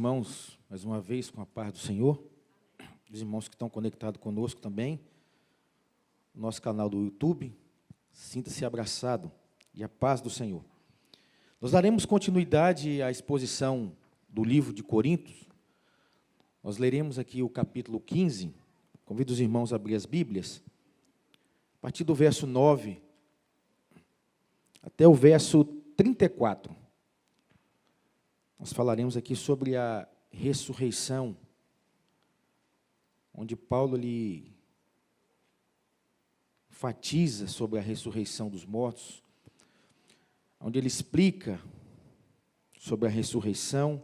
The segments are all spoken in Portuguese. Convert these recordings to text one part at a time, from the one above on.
irmãos, mais uma vez, com a paz do Senhor. Os irmãos que estão conectados conosco também. No nosso canal do YouTube. Sinta-se abraçado e a paz do Senhor. Nós daremos continuidade à exposição do livro de Coríntios. Nós leremos aqui o capítulo 15. Convido os irmãos a abrir as Bíblias. A partir do verso 9 até o verso 34. Nós falaremos aqui sobre a ressurreição, onde Paulo ele enfatiza sobre a ressurreição dos mortos, onde ele explica sobre a ressurreição.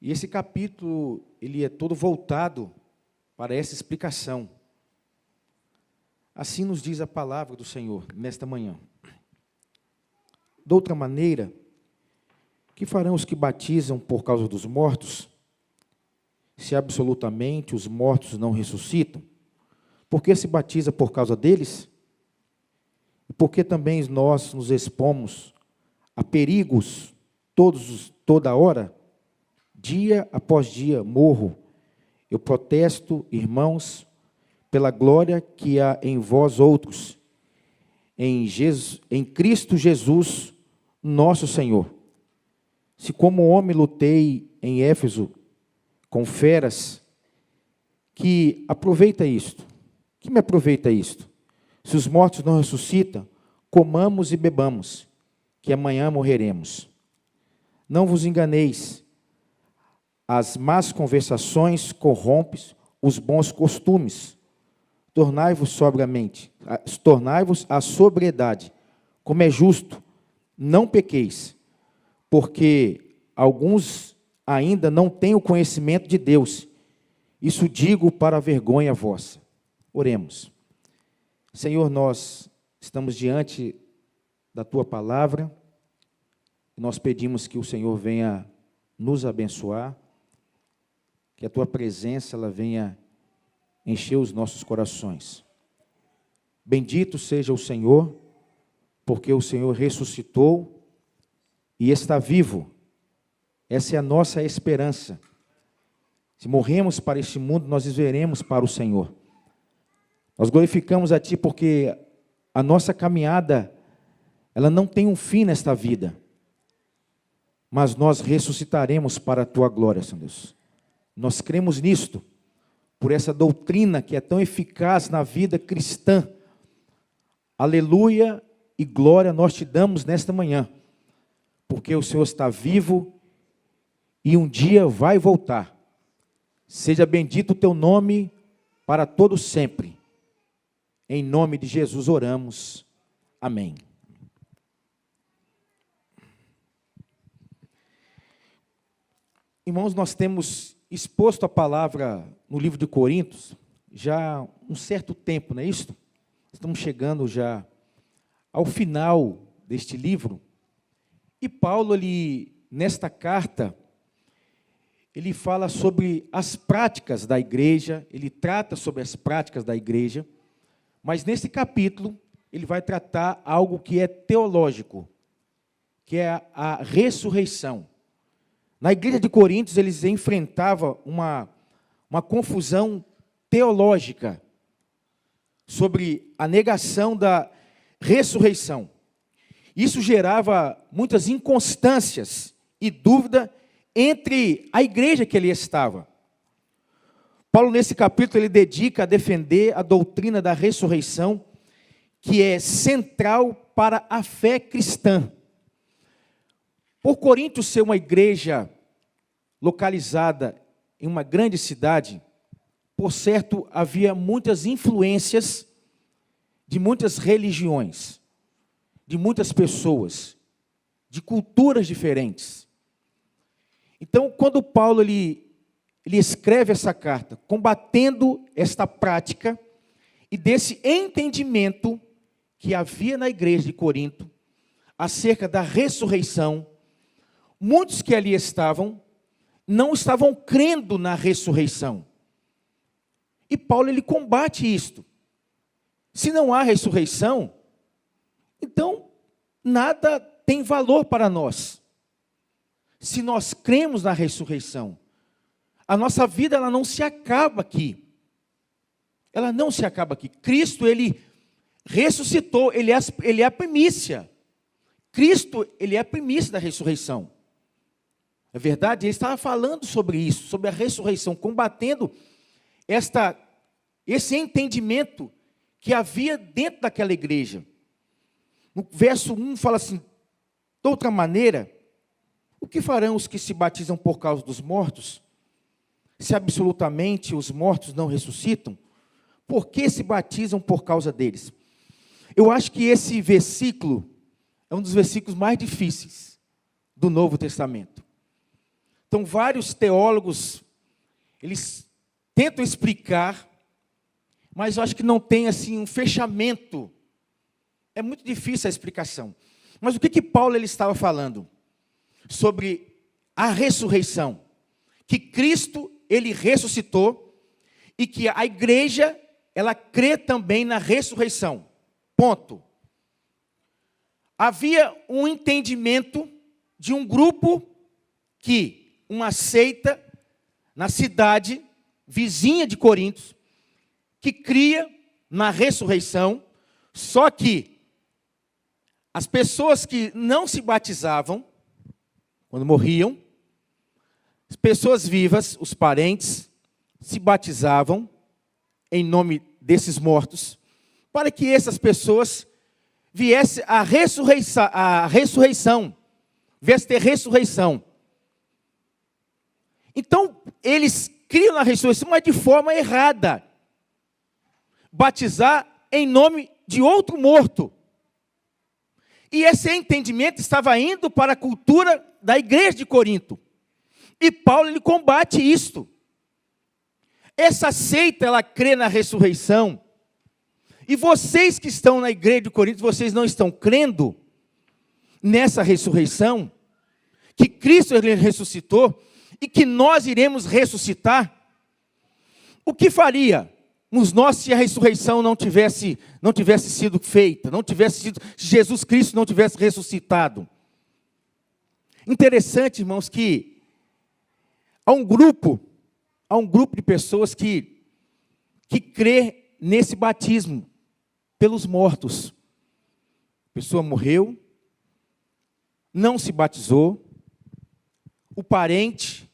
E esse capítulo ele é todo voltado para essa explicação. Assim nos diz a palavra do Senhor nesta manhã. De outra maneira, que farão os que batizam por causa dos mortos, se absolutamente os mortos não ressuscitam? Por que se batiza por causa deles? E por que também nós nos expomos a perigos toda hora? Dia após dia morro. Eu protesto, irmãos, pela glória que há em vós outros, em Cristo Jesus, nosso Senhor. Se como homem lutei em Éfeso com feras, que aproveita isto? Que me aproveita isto? Se os mortos não ressuscitam, comamos e bebamos, que amanhã morreremos. Não vos enganeis, as más conversações corrompem os bons costumes. Tornai-vos à sobriedade, como é justo, não pequeis, porque alguns ainda não têm o conhecimento de Deus. Isso digo para a vergonha vossa. Oremos. Senhor, nós estamos diante da Tua palavra. Nós pedimos que o Senhor venha nos abençoar, que a Tua presença ela venha encher os nossos corações. Bendito seja o Senhor, porque o Senhor ressuscitou e está vivo. Essa é a nossa esperança. Se morremos para este mundo, nós viveremos para o Senhor. Nós glorificamos a Ti porque a nossa caminhada, ela não tem um fim nesta vida. Mas nós ressuscitaremos para a Tua glória, Senhor Deus. Nós cremos nisto, por essa doutrina que é tão eficaz na vida cristã. Aleluia e glória nós Te damos nesta manhã, porque o Senhor está vivo e um dia vai voltar. Seja bendito o Teu nome para todo sempre. Em nome de Jesus oramos. Amém. Irmãos, nós temos exposto a palavra no livro de Coríntios já há um certo tempo, não é isso? Estamos chegando já ao final deste livro. E Paulo, nesta carta, ele fala sobre as práticas da igreja, ele trata sobre as práticas da igreja, mas nesse capítulo, ele vai tratar algo que é teológico, que é a ressurreição. Na igreja de Coríntios, eles enfrentavam uma confusão teológica sobre a negação da ressurreição. Isso gerava muitas inconstâncias e dúvida entre a igreja que ele estava. Paulo, nesse capítulo, ele dedica a defender a doutrina da ressurreição, que é central para a fé cristã. Por Corinto ser uma igreja localizada em uma grande cidade, por certo, havia muitas influências de muitas religiões, de muitas pessoas, de culturas diferentes. Então, quando Paulo ele escreve essa carta, combatendo esta prática e desse entendimento que havia na igreja de Corinto, acerca da ressurreição, muitos que ali estavam, não estavam crendo na ressurreição. E Paulo ele combate isto. Se não há ressurreição, então nada tem valor para nós. se nós cremos na ressurreição, a nossa vida ela não se acaba aqui. Ela não se acaba aqui. Cristo, Ele ressuscitou, Ele é a primícia. Cristo, Ele é a primícia da ressurreição. É verdade? Ele estava falando sobre isso, sobre a ressurreição, combatendo esse entendimento que havia dentro daquela igreja. No verso 1 fala assim: de outra maneira, o que farão os que se batizam por causa dos mortos? Se absolutamente os mortos não ressuscitam, por que se batizam por causa deles? Eu acho que esse versículo é um dos versículos mais difíceis do Novo Testamento. Então, vários teólogos, eles tentam explicar, mas eu acho que não tem assim um fechamento. É muito difícil a explicação. Mas o que Paulo ele estava falando? Sobre a ressurreição. Que Cristo, Ele ressuscitou, e que a igreja, ela crê também na ressurreição. Ponto. Havia um entendimento de um grupo uma seita na cidade vizinha de Corinto, que cria na ressurreição, só que as pessoas que não se batizavam, quando morriam, as pessoas vivas, os parentes, se batizavam em nome desses mortos, para que essas pessoas viesse a ressurreição, viesse ter ressurreição. Então, eles criam na ressurreição, mas de forma errada. Batizar em nome de outro morto. E esse entendimento estava indo para a cultura da igreja de Corinto. E Paulo ele combate isto. Essa seita, ela crê na ressurreição. E vocês que estão na igreja de Corinto, vocês não estão crendo nessa ressurreição? Que Cristo ele ressuscitou e que nós iremos ressuscitar? O que faríamos nós se a ressurreição não tivesse sido feita, se Jesus Cristo não tivesse ressuscitado? Interessante, irmãos, que há um grupo de pessoas que crê nesse batismo pelos mortos. A pessoa morreu, não se batizou, o parente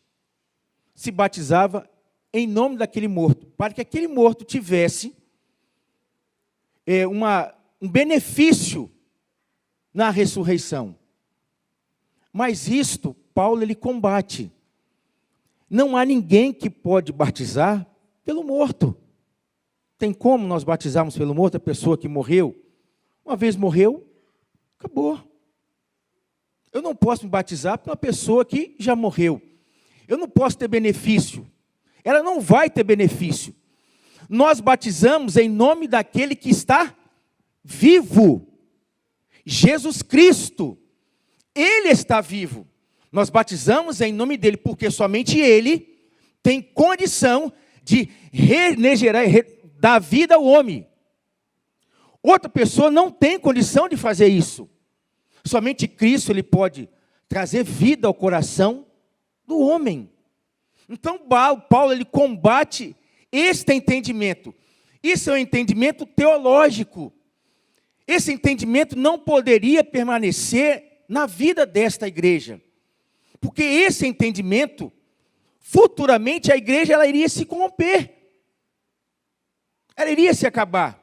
se batizava em nome daquele morto, para que aquele morto tivesse um benefício na ressurreição. Mas isto, Paulo ele combate. Não há ninguém que pode batizar pelo morto. Tem como nós batizarmos pelo morto a pessoa que morreu? Uma vez morreu, acabou. Eu não posso me batizar por uma pessoa que já morreu. Eu não posso ter benefício. Ela não vai ter benefício. Nós batizamos em nome daquele que está vivo. Jesus Cristo. Ele está vivo. Nós batizamos em nome dele, porque somente ele tem condição de dar vida ao homem. Outra pessoa não tem condição de fazer isso. Somente Cristo ele pode trazer vida ao coração do homem. Então Paulo ele combate este entendimento. Isso é um entendimento teológico. Esse entendimento não poderia permanecer na vida desta igreja. Porque esse entendimento, futuramente a igreja ela iria se corromper. Ela iria se acabar.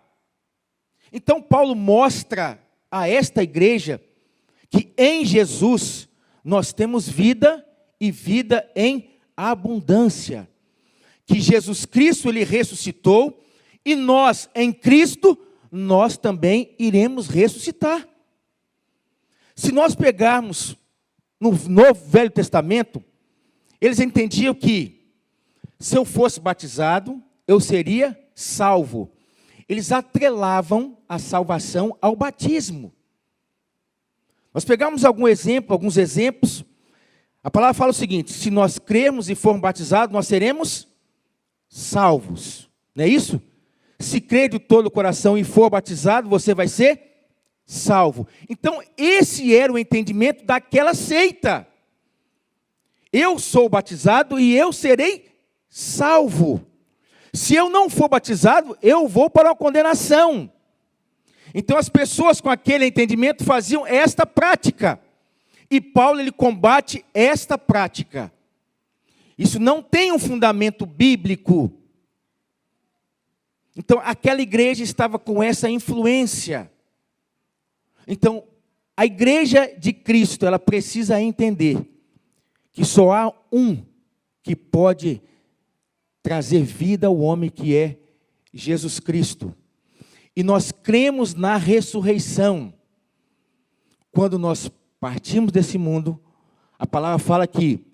Então Paulo mostra a esta igreja que em Jesus nós temos vida e vida em abundância. Que Jesus Cristo ele ressuscitou e nós em Cristo nós também iremos ressuscitar. Se nós pegarmos no Novo Velho Testamento, eles entendiam que se eu fosse batizado, eu seria salvo. Eles atrelavam a salvação ao batismo. Nós pegamos alguns exemplos. A palavra fala o seguinte: se nós crermos e formos batizados, nós seremos salvos. Não é isso? Se crer de todo o coração e for batizado, você vai ser salvo. Então, esse era o entendimento daquela seita. Eu sou batizado e eu serei salvo. Se eu não for batizado, eu vou para a condenação. Então as pessoas com aquele entendimento faziam esta prática. E Paulo ele combate esta prática. Isso não tem um fundamento bíblico. Então aquela igreja estava com essa influência. Então a igreja de Cristo, ela precisa entender que só há um que pode trazer vida ao homem, que é Jesus Cristo. E nós cremos na ressurreição. Quando nós partimos desse mundo, a palavra fala que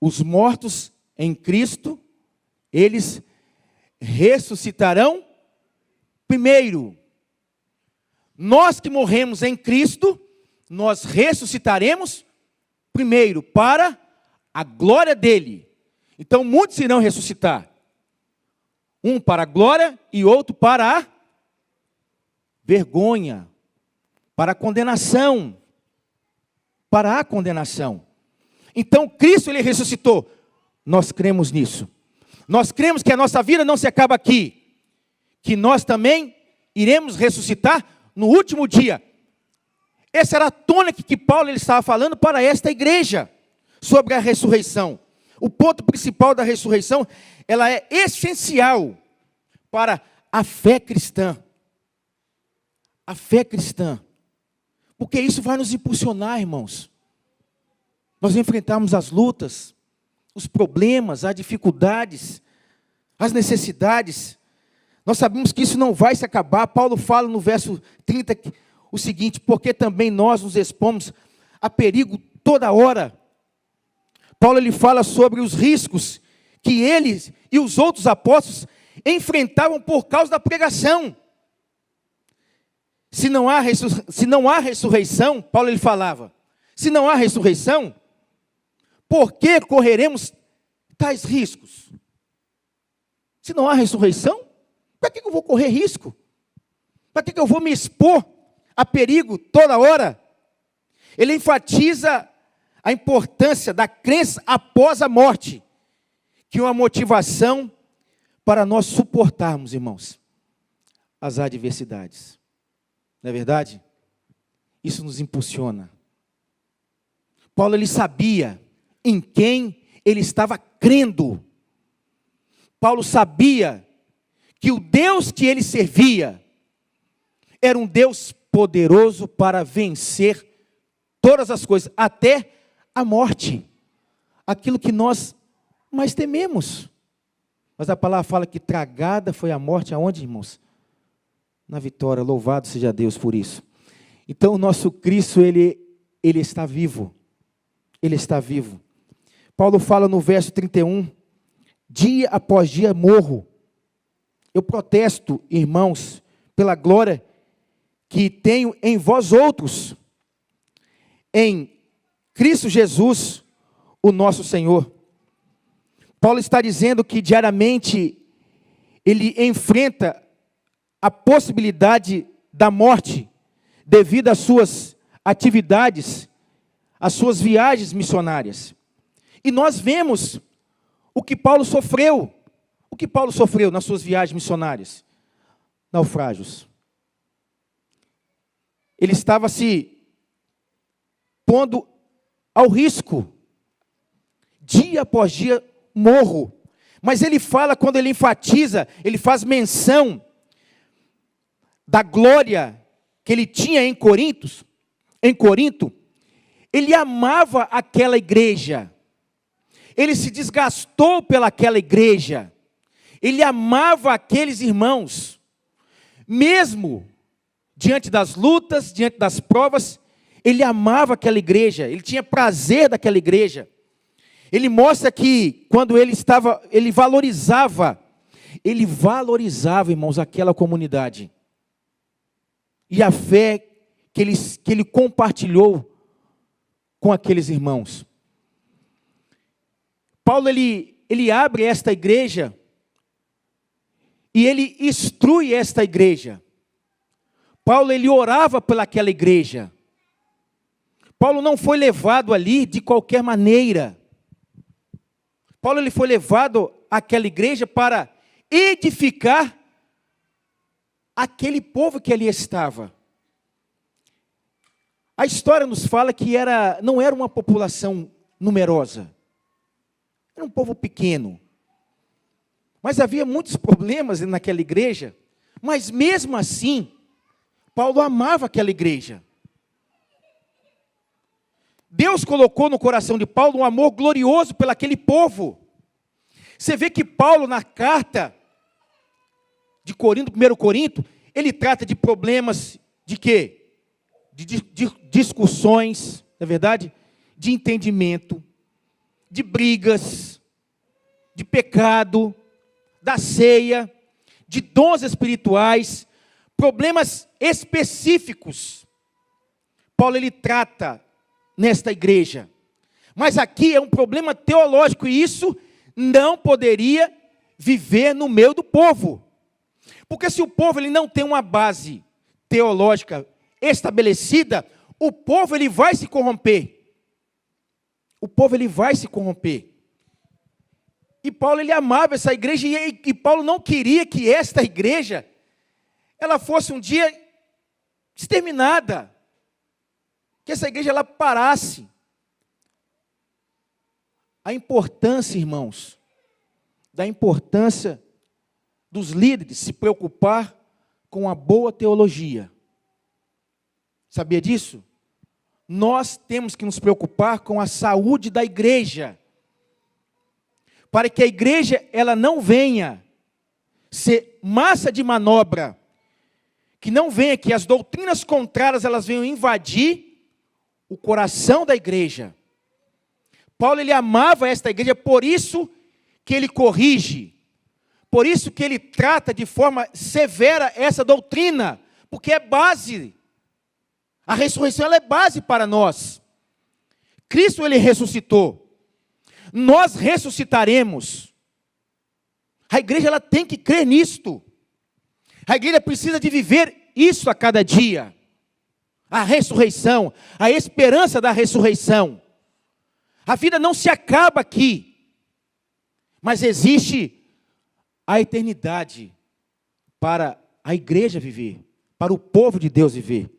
os mortos em Cristo, eles ressuscitarão primeiro. Nós que morremos em Cristo, nós ressuscitaremos primeiro, para a glória dele. Então muitos irão ressuscitar. Um para a glória e outro para a vergonha, para a condenação. Para a condenação. Então Cristo ele ressuscitou. Nós cremos nisso. Nós cremos que a nossa vida não se acaba aqui. Que nós também iremos ressuscitar no último dia. Essa era a tônica que Paulo ele estava falando para esta igreja. Sobre a ressurreição. O ponto principal da ressurreição, ela é essencial para a fé cristã. A fé cristã. Porque isso vai nos impulsionar, irmãos. Nós enfrentarmos as lutas, os problemas, as dificuldades, as necessidades. Nós sabemos que isso não vai se acabar. Paulo fala no verso 30 o seguinte: porque também nós nos expomos a perigo toda hora. Paulo ele fala sobre os riscos que eles e os outros apóstolos enfrentavam por causa da pregação. Se não há ressurreição, Paulo ele falava, se não há ressurreição, por que correremos tais riscos? Se não há ressurreição, para que eu vou correr risco? Para que eu vou me expor a perigo toda hora? Ele enfatiza a importância da crença após a morte, que é uma motivação para nós suportarmos, irmãos, as adversidades. Não é verdade? Isso nos impulsiona. Paulo ele sabia em quem ele estava crendo. Paulo sabia que o Deus que ele servia era um Deus poderoso para vencer todas as coisas, até a morte, aquilo que nós mais tememos. Mas a palavra fala que tragada foi a morte, aonde, irmãos? Na vitória. Louvado seja Deus por isso. Então o nosso Cristo, ele está vivo. Ele está vivo. Paulo fala no verso 31, dia após dia morro. Eu protesto, irmãos, pela glória que tenho em vós outros, em Cristo Jesus, o nosso Senhor. Paulo está dizendo que diariamente ele enfrenta a possibilidade da morte devido às suas atividades, às suas viagens missionárias. E nós vemos o que Paulo sofreu. O que Paulo sofreu nas suas viagens missionárias? Naufrágios. Ele estava se pondo ao risco. Dia após dia, morro. Mas ele fala, quando ele enfatiza, ele faz menção da glória que ele tinha em Corinto, ele amava aquela igreja. Ele se desgastou pelaquela igreja. Ele amava aqueles irmãos. Mesmo diante das lutas, diante das provas, ele amava aquela igreja. Ele tinha prazer daquela igreja. Ele mostra que quando ele valorizava, irmãos, aquela comunidade. E a fé que ele compartilhou com aqueles irmãos. Paulo, ele abre esta igreja e ele instrui esta igreja. Paulo, ele orava pelaquela igreja. Paulo não foi levado ali de qualquer maneira. Paulo ele foi levado àquela igreja para edificar aquele povo que ali estava. A história nos fala que não era uma população numerosa. Era um povo pequeno. Mas havia muitos problemas naquela igreja. Mas mesmo assim, Paulo amava aquela igreja. Deus colocou no coração de Paulo um amor glorioso pelaquele povo. Você vê que Paulo, na carta de Corinto, 1 Corinto, ele trata de problemas de quê? De discussões, não é verdade? De entendimento, de brigas, de pecado, da ceia, de dons espirituais, problemas específicos. Paulo ele trata nesta igreja. Mas aqui é um problema teológico e isso não poderia viver no meio do povo. Porque se o povo ele não tem uma base teológica estabelecida, o povo ele vai se corromper. O povo ele vai se corromper. E Paulo ele amava essa igreja e Paulo não queria que esta igreja ela fosse um dia exterminada. Que essa igreja ela parasse. A importância, irmãos, da importância dos líderes se preocupar com a boa teologia. Sabia disso? Nós temos que nos preocupar com a saúde da igreja. Para que a igreja ela não venha ser massa de manobra, que não venha que as doutrinas contrárias elas venham invadir o coração da igreja. Paulo ele amava esta igreja, por isso que ele corrige, por isso que ele trata de forma severa essa doutrina, porque é base. A ressurreição ela é base para nós. Cristo ele ressuscitou. Nós ressuscitaremos. A igreja ela tem que crer nisto. A igreja precisa de viver isso a cada dia. A ressurreição, a esperança da ressurreição. A vida não se acaba aqui, mas existe a eternidade para a igreja viver, para o povo de Deus viver.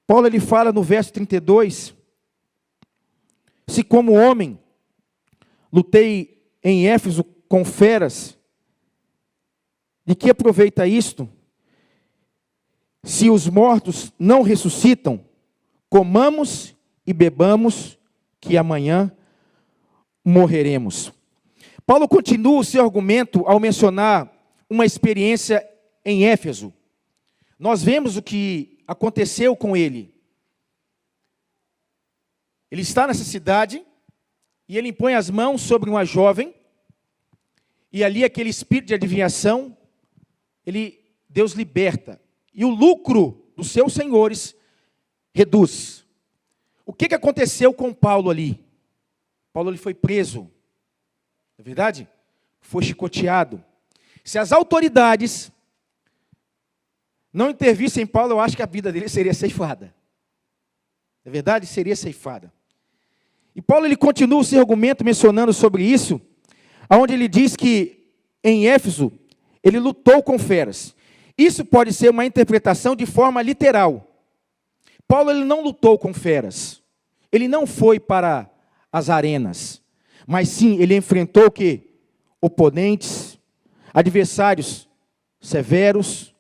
Paulo ele fala no verso 32, se como homem lutei em Éfeso com feras, de que aproveita isto? Se os mortos não ressuscitam, comamos e bebamos, que amanhã morreremos. Paulo continua o seu argumento ao mencionar uma experiência em Éfeso. Nós vemos o que aconteceu com ele. Ele está nessa cidade e ele impõe as mãos sobre uma jovem e ali aquele espírito de adivinhação, Deus liberta. E o lucro dos seus senhores reduz. O que aconteceu com Paulo ali? Paulo ele foi preso. Não é verdade? Foi chicoteado. Se as autoridades não intervissem em Paulo, eu acho que a vida dele seria ceifada. Não é verdade? Seria ceifada. E Paulo ele continua o seu argumento mencionando sobre isso, onde ele diz que em Éfeso ele lutou com feras. Isso pode ser uma interpretação de forma literal. Paulo ele não lutou com feras. Ele não foi para as arenas. Mas sim, ele enfrentou o quê? Oponentes, adversários severos,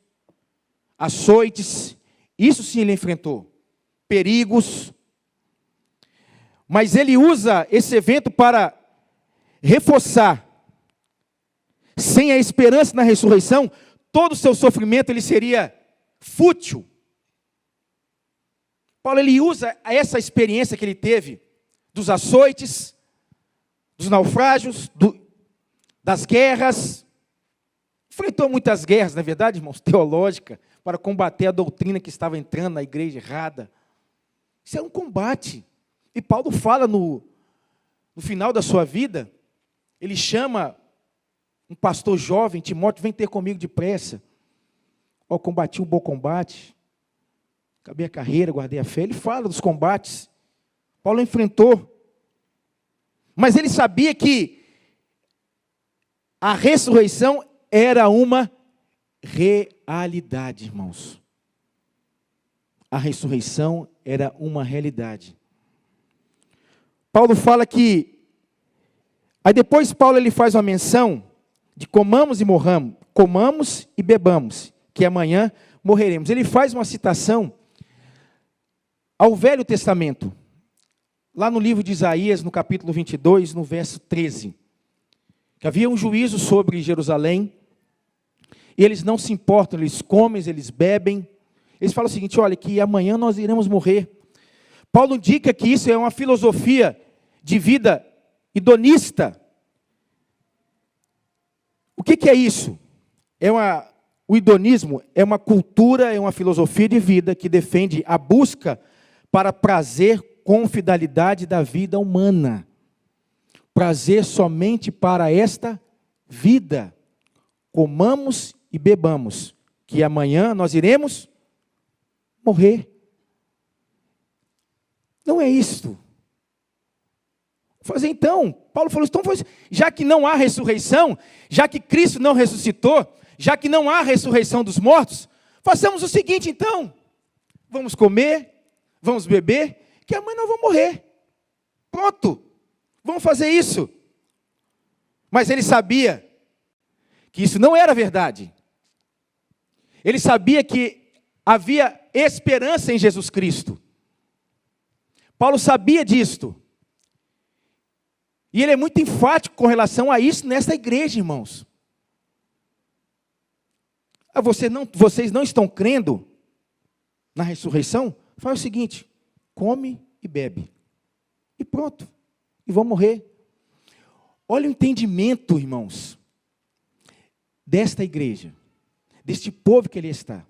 açoites. Isso sim ele enfrentou. Perigos. Mas ele usa esse evento para reforçar. Sem a esperança na ressurreição, todo o seu sofrimento ele seria fútil. Paulo ele usa essa experiência que ele teve dos açoites, dos naufrágios, das guerras. Enfrentou muitas guerras, na verdade, irmãos, teológica, para combater a doutrina que estava entrando na igreja errada. Isso é um combate. E Paulo fala no final da sua vida, ele chama um pastor jovem, Timóteo, vem ter comigo depressa. Ó, combati o bom combate, acabei a carreira, guardei a fé. Ele fala dos combates. Paulo enfrentou. Mas ele sabia que a ressurreição era uma realidade, irmãos. A ressurreição era uma realidade. Paulo fala que... Aí depois Paulo ele faz uma menção de comamos e morramos, comamos e bebamos, que amanhã morreremos. Ele faz uma citação ao Velho Testamento, lá no livro de Isaías, no capítulo 22, no verso 13. Que havia um juízo sobre Jerusalém, e eles não se importam, eles comem, eles bebem. Eles falam o seguinte, olha, que amanhã nós iremos morrer. Paulo indica que isso é uma filosofia de vida hedonista. O que é isso? O hedonismo é uma cultura, é uma filosofia de vida que defende a busca para prazer com fidelidade da vida humana. Prazer somente para esta vida. Comamos e bebamos, que amanhã nós iremos morrer. Não é isto. Então, Paulo falou, então, já que não há ressurreição, já que Cristo não ressuscitou, já que não há ressurreição dos mortos, façamos o seguinte então, vamos comer, vamos beber, que amanhã nós vamos morrer. Pronto, vamos fazer isso. Mas ele sabia que isso não era verdade. Ele sabia que havia esperança em Jesus Cristo. Paulo sabia disto. E ele é muito enfático com relação a isso nesta igreja, irmãos. Vocês não estão crendo na ressurreição? Faz o seguinte, come e bebe. E pronto. E vão morrer. Olha o entendimento, irmãos, desta igreja, deste povo que ali está.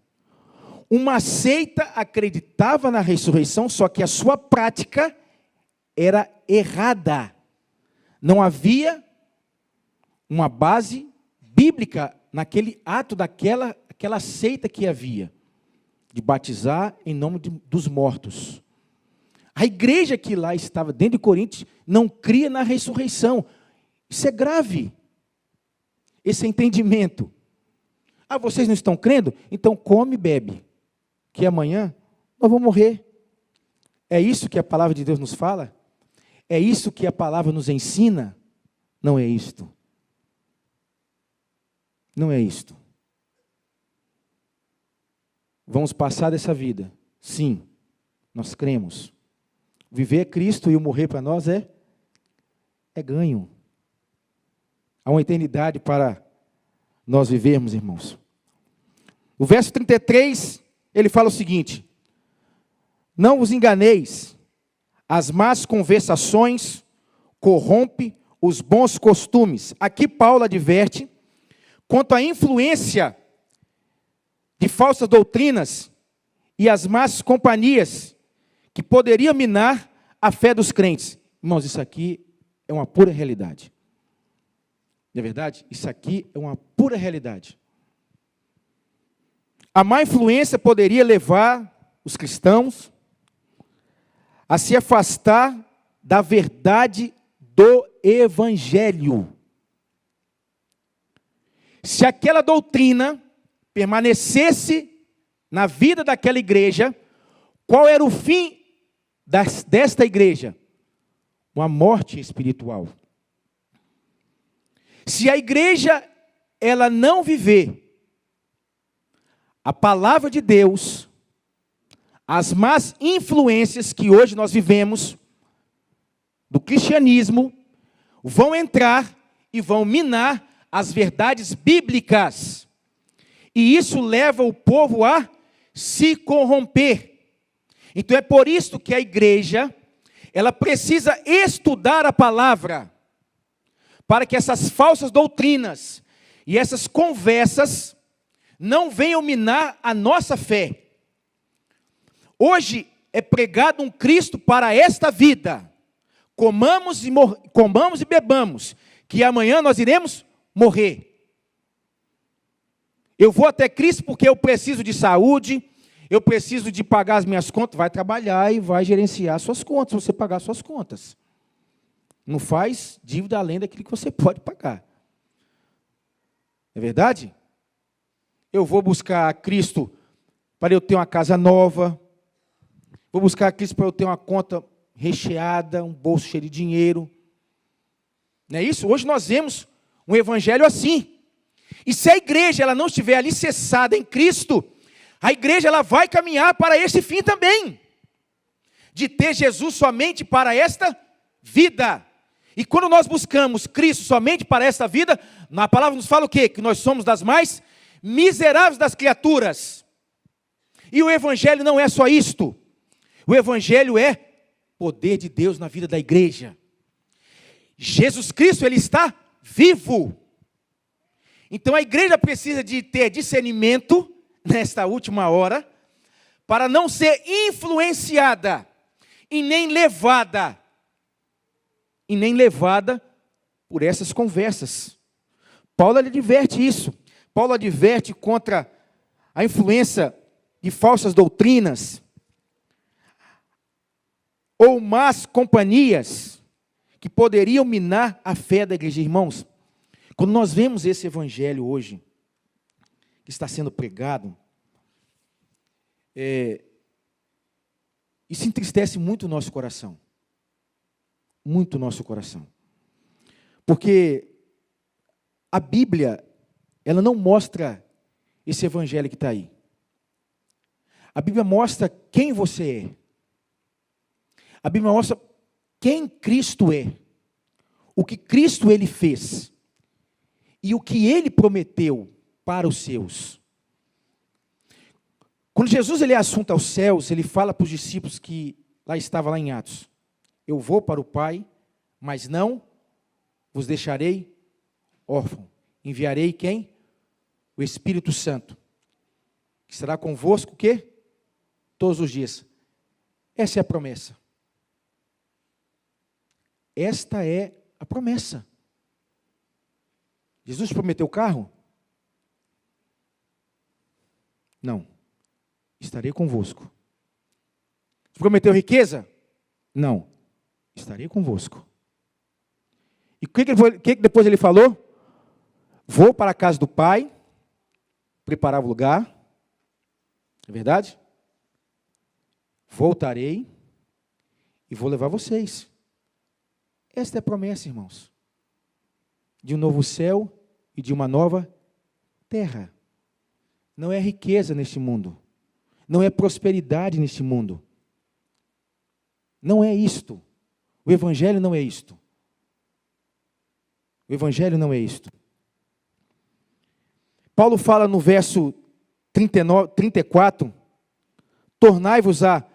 Uma seita acreditava na ressurreição, só que a sua prática era errada. Não havia uma base bíblica naquele ato aquela seita que havia, de batizar em nome dos mortos. A igreja que lá estava dentro de Coríntios não cria na ressurreição. Isso é grave. Esse entendimento. Vocês não estão crendo? Então come e bebe, que amanhã nós vamos morrer. É isso que a palavra de Deus nos fala? É isso que a palavra nos ensina? Não é isto. Não é isto. Vamos passar dessa vida? Sim, nós cremos. Viver é Cristo e o morrer para nós é ganho. Há uma eternidade para nós vivermos, irmãos. O verso 33, ele fala o seguinte: não vos enganeis, as más conversações corrompem os bons costumes. Aqui Paulo adverte quanto à influência de falsas doutrinas e as más companhias que poderiam minar a fé dos crentes. Irmãos, isso aqui é uma pura realidade. Não é verdade? Isso aqui é uma pura realidade. A má influência poderia levar os cristãos a se afastar da verdade do Evangelho. Se aquela doutrina permanecesse na vida daquela igreja, qual era o fim desta igreja? Uma morte espiritual. Se a igreja ela não viver a palavra de Deus, as más influências que hoje nós vivemos do cristianismo vão entrar e vão minar as verdades bíblicas. E isso leva o povo a se corromper. Então é por isso que a igreja ela precisa estudar a palavra, para que essas falsas doutrinas e essas conversas não venham minar a nossa fé. Hoje é pregado um Cristo para esta vida. Comamos e bebamos, que amanhã nós iremos morrer. Eu vou até Cristo porque eu preciso de saúde, eu preciso de pagar as minhas contas. Vai trabalhar e vai gerenciar suas contas, você pagar suas contas. Não faz dívida além daquilo que você pode pagar. É verdade? Eu vou buscar Cristo para eu ter uma casa nova. Vou buscar Cristo para eu ter uma conta recheada, um bolso cheio de dinheiro. Não é isso? Hoje nós vemos um evangelho assim. E se a igreja ela não estiver alicerçada em Cristo, a igreja ela vai caminhar para esse fim também. De ter Jesus somente para esta vida. E quando nós buscamos Cristo somente para esta vida, na palavra nos fala o quê? Que nós somos das mais miseráveis das criaturas. E o evangelho não é só isto. O evangelho é poder de Deus na vida da igreja. Jesus Cristo, ele está vivo. Então a igreja precisa de ter discernimento nesta última hora, para não ser influenciada e nem levada por essas conversas. Paulo adverte isso. Paulo adverte contra a influência de falsas doutrinas ou más companhias que poderiam minar a fé da igreja. Irmãos, quando nós vemos esse evangelho hoje, que está sendo pregado, isso entristece muito o nosso coração. Muito o nosso coração. Porque a Bíblia, ela não mostra esse evangelho que está aí. A Bíblia mostra quem você é. A Bíblia mostra quem Cristo é. O que Cristo ele fez. E o que ele prometeu para os seus. Quando Jesus ele é assunto aos céus, ele fala para os discípulos que estava lá em Atos. Eu vou para o Pai, mas não vos deixarei órfão. Enviarei quem? O Espírito Santo. Que estará convosco o quê? Todos os dias. Essa é a promessa. Esta é a promessa. Jesus prometeu carro? Não. Estarei convosco. Prometeu riqueza? Não. Estarei convosco. E o que depois ele falou? Vou para a casa do Pai, preparar o lugar. É verdade? Voltarei e vou levar vocês. Esta é a promessa, irmãos. De um novo céu e de uma nova terra. Não é riqueza neste mundo. Não é prosperidade neste mundo. Não é isto. O Evangelho não é isto. O Evangelho não é isto. Paulo fala no verso 34, tornai-vos a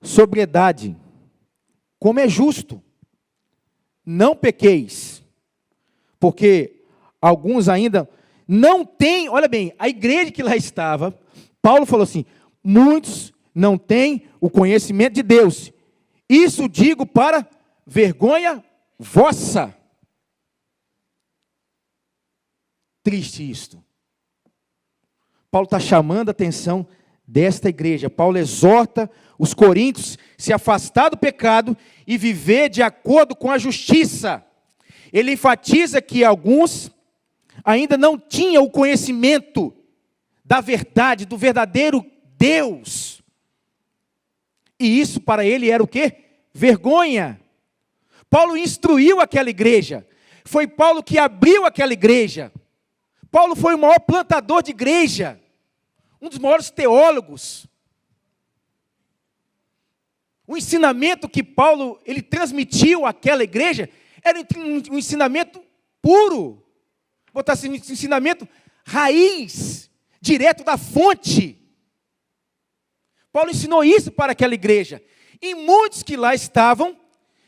sobriedade, como é justo, não pequeis, porque alguns ainda não têm, olha bem, a igreja que lá estava, Paulo falou assim, muitos não têm o conhecimento de Deus, isso digo para vergonha vossa. Triste isto. Paulo está chamando a atenção desta igreja. Paulo exorta os coríntios a se afastar do pecado e viver de acordo com a justiça. Ele enfatiza que alguns ainda não tinham o conhecimento da verdade, do verdadeiro Deus. E isso para ele era o quê? Vergonha. Paulo instruiu aquela igreja. Foi Paulo que abriu aquela igreja. Paulo foi o maior plantador de igreja. Um dos maiores teólogos. O ensinamento que Paulo ele transmitiu àquela igreja era um ensinamento puro. Botar assim, um ensinamento raiz, direto da fonte. Paulo ensinou isso para aquela igreja. E muitos que lá estavam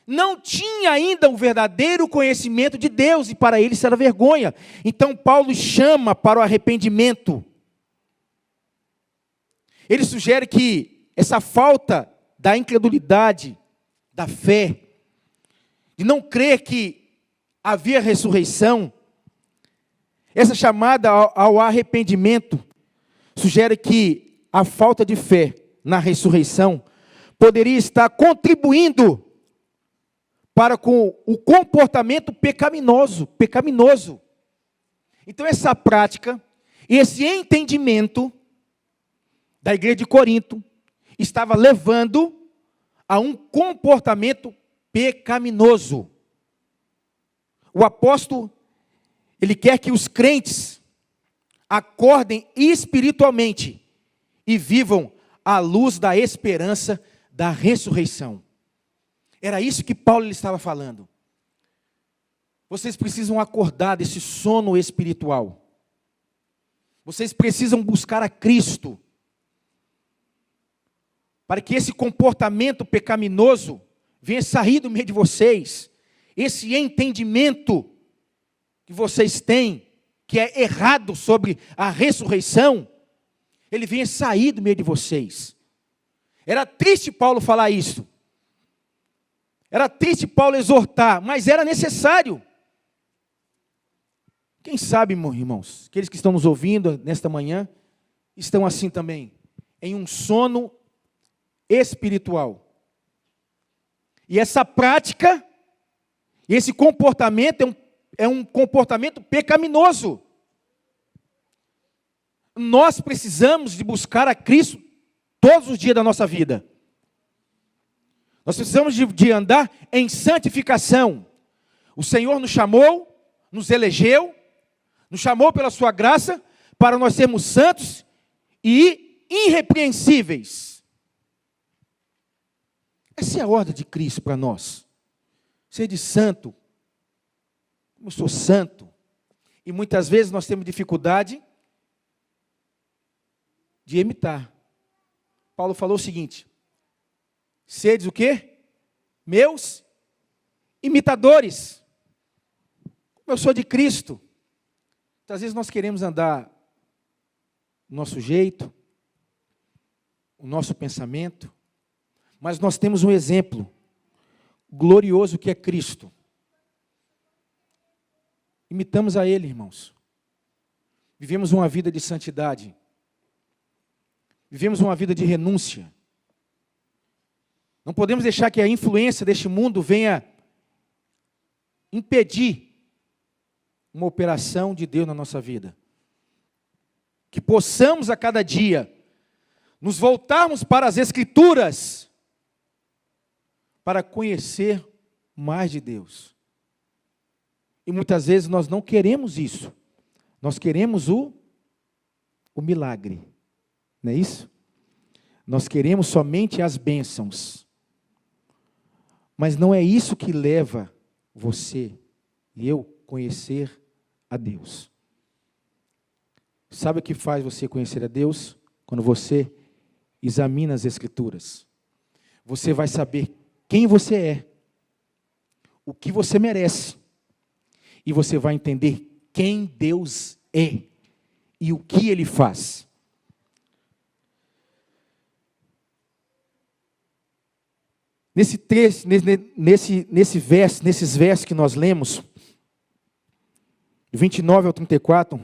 não tinham ainda o verdadeiro conhecimento de Deus, e para eles isso era vergonha. Então Paulo chama para o arrependimento. Ele sugere que essa falta da incredulidade, da fé, de não crer que havia ressurreição, essa chamada ao arrependimento, sugere que a falta de fé na ressurreição poderia estar contribuindo para com o comportamento pecaminoso. Então essa prática, esse entendimento da igreja de Corinto estava levando a um comportamento pecaminoso. O apóstolo, ele quer que os crentes acordem espiritualmente e vivam à luz da esperança da ressurreição. Era isso que Paulo lhe estava falando. Vocês precisam acordar desse sono espiritual. Vocês precisam buscar a Cristo, para que esse comportamento pecaminoso venha sair do meio de vocês. Esse entendimento que vocês têm, que é errado sobre a ressurreição, ele venha sair do meio de vocês. Era triste Paulo falar isso. Era triste Paulo exortar, mas era necessário. Quem sabe, irmãos, aqueles que estão nos ouvindo nesta manhã, estão assim também, em um sono espiritual. E essa prática, esse comportamento é um comportamento pecaminoso. Nós precisamos de buscar a Cristo todos os dias da nossa vida. Nós precisamos de andar em santificação. O Senhor nos chamou, nos elegeu, nos chamou pela sua graça para nós sermos santos e irrepreensíveis. Essa é a ordem de Cristo para nós. Ser de santo, como eu sou santo. E muitas vezes nós temos dificuldade de imitar. Paulo falou o seguinte: sedes o quê? Meus imitadores. Como eu sou de Cristo. Muitas vezes nós queremos andar do nosso jeito, o nosso pensamento, mas nós temos um exemplo glorioso que é Cristo. Imitamos a Ele, irmãos. Vivemos uma vida de santidade. Vivemos uma vida de renúncia. Não podemos deixar que a influência deste mundo venha impedir uma operação de Deus na nossa vida. Que possamos a cada dia nos voltarmos para as Escrituras para conhecer mais de Deus. E muitas vezes nós não queremos isso. Nós queremos o milagre. Não é isso? Nós queremos somente as bênçãos. Mas não é isso que leva você e eu conhecer a Deus. Sabe o que faz você conhecer a Deus? Quando você examina as Escrituras. Você vai saber quem você é, o que você merece, e você vai entender quem Deus é e o que Ele faz. Nesses versos que nós lemos, 29 ao 34,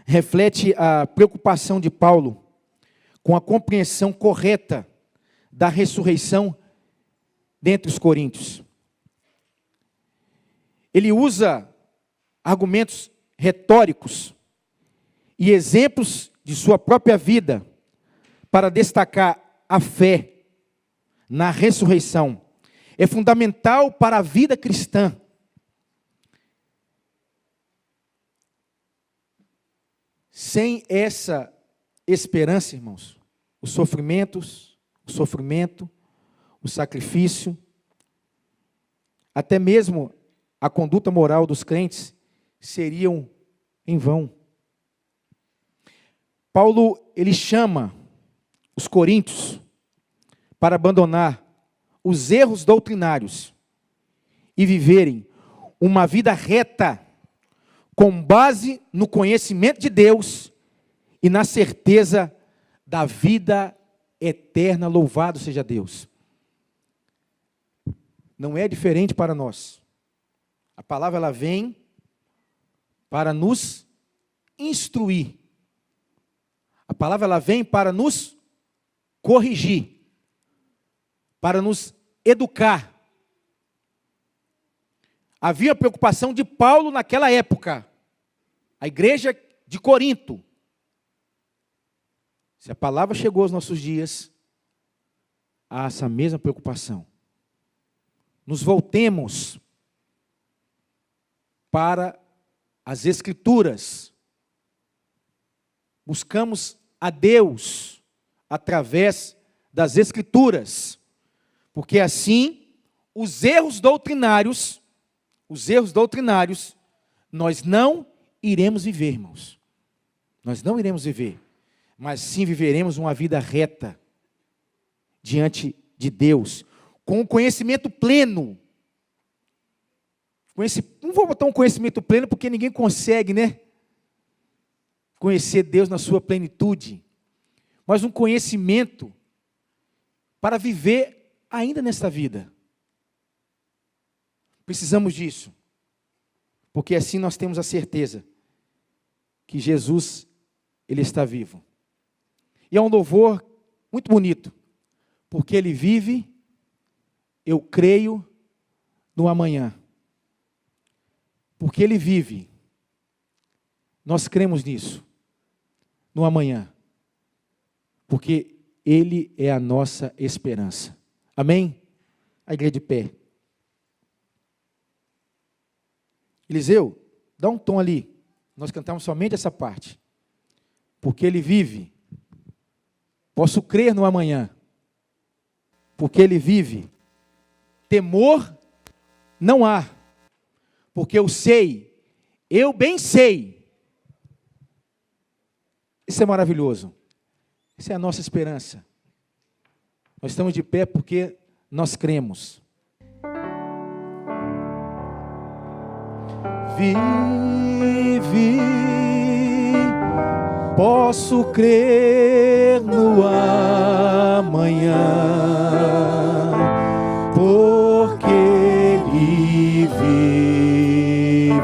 reflete a preocupação de Paulo com a compreensão correta da ressurreição dentre os coríntios. Ele usa argumentos retóricos e exemplos de sua própria vida para destacar a fé na ressurreição. É fundamental para a vida cristã. Sem essa esperança, irmãos, o sofrimento, o sacrifício, até mesmo a conduta moral dos crentes seriam em vão. Paulo, ele chama os coríntios para abandonar os erros doutrinários e viverem uma vida reta, com base no conhecimento de Deus e na certeza da vida eterna. Louvado seja Deus. Não é diferente para nós. A palavra ela vem para nos instruir. A palavra ela vem para nos corrigir, para nos educar. Havia preocupação de Paulo naquela época. A igreja de Corinto. Se a palavra chegou aos nossos dias, há essa mesma preocupação. Nos voltemos para as Escrituras. Buscamos a Deus através das Escrituras. Porque assim, os erros doutrinários, nós não iremos viver, irmãos. Nós não iremos viver, mas sim viveremos uma vida reta diante de Deus, com o conhecimento pleno. Não vou botar um conhecimento pleno, porque ninguém consegue, né? Conhecer Deus na sua plenitude. Mas um conhecimento para viver ainda nesta vida. Precisamos disso. Porque assim nós temos a certeza que Jesus, Ele está vivo. E é um louvor muito bonito. Porque Ele vive, eu creio no amanhã. Porque Ele vive, nós cremos nisso, no amanhã. Porque Ele é a nossa esperança. Amém? A igreja de pé. Eliseu, dá um tom ali. Nós cantamos somente essa parte. Porque Ele vive, posso crer no amanhã. Porque Ele vive, temor não há. Porque eu bem sei. Isso é maravilhoso. Isso é a nossa esperança. Nós estamos de pé porque nós cremos. Vive, posso crer no amanhã, porque Ele vive,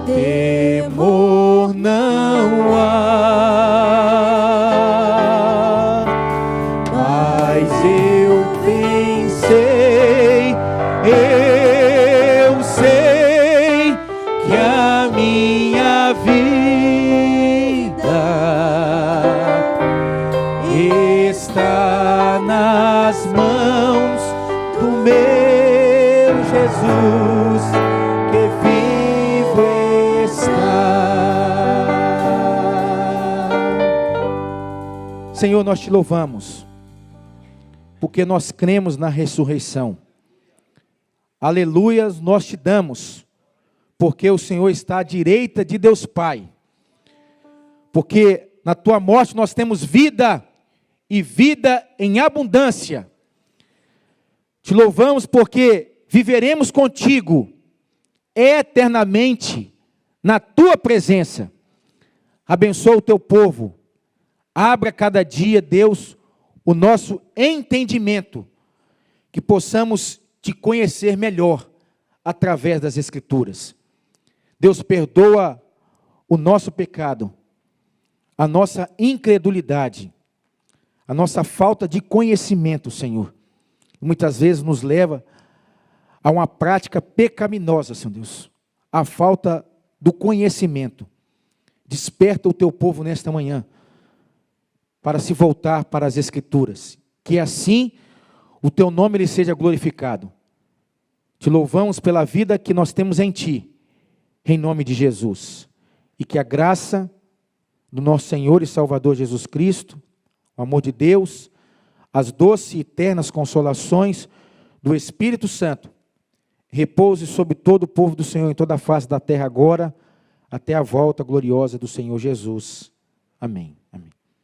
temor não há, mas eu pensei, eu sei que a minha vida está nas mãos do meu Jesus, que vivo está. Senhor, nós te louvamos, porque nós cremos na ressurreição. Aleluias, nós te damos, porque o Senhor está à direita de Deus Pai. Porque na tua morte nós temos vida, e vida em abundância. Te louvamos porque viveremos contigo eternamente na tua presença. Abençoa o teu povo. Abra cada dia, Deus, o nosso entendimento, que possamos te conhecer melhor através das Escrituras. Deus, perdoa o nosso pecado, a nossa incredulidade, a nossa falta de conhecimento, Senhor. Muitas vezes nos leva a uma prática pecaminosa, Senhor Deus. A falta do conhecimento. Desperta o teu povo nesta manhã para se voltar para as Escrituras. Que assim o teu nome ele seja glorificado. Te louvamos pela vida que nós temos em ti, em nome de Jesus. E que a graça do nosso Senhor e Salvador Jesus Cristo, o amor de Deus, as doces e eternas consolações do Espírito Santo, repouse sobre todo o povo do Senhor em toda a face da terra agora, até a volta gloriosa do Senhor Jesus. Amém.